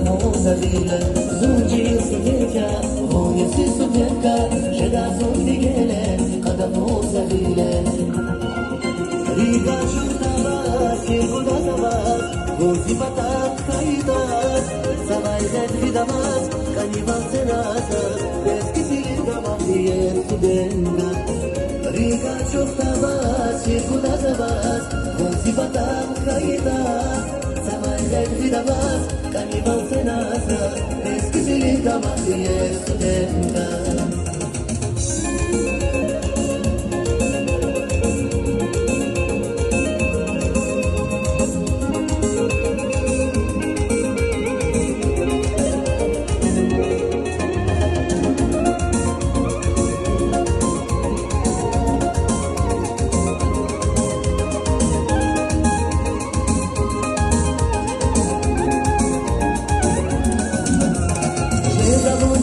famosa villa, Zungi Sovietka, Vonia si Sovietka, Žeda Zundigele, kada famosa villa. Riga Čurta vas, Irguda za vas, Vozi patat kaitas, Samaj zed vidamas, Kanival cenasas, Beski silga mahdijer studenga. Riga Čurta vas, Irguda za vas, Vozi patat kaitas, Samaj zed vidamas, Kanival cenasas, Beski silga mahdijer studenga.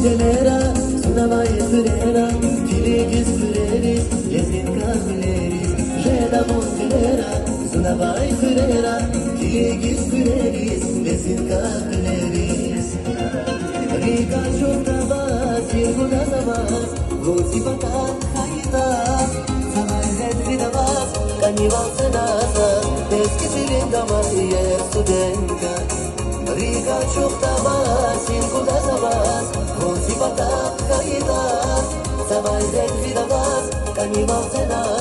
Genera, sunava esrera, tilegis fureris, lesin kafileris. Jeda montenera, sunava esrera, tilegis fureris, lesin kafileris. Riga jordavas, irguda zavas, vozi patat khaitas, samay zed vidavas, kanival senasas, beski silinga marier studenka. Riga jordavas, irguda zavas, Vozi patat kaitas, Samay zed vidavas, Kanival cenasas.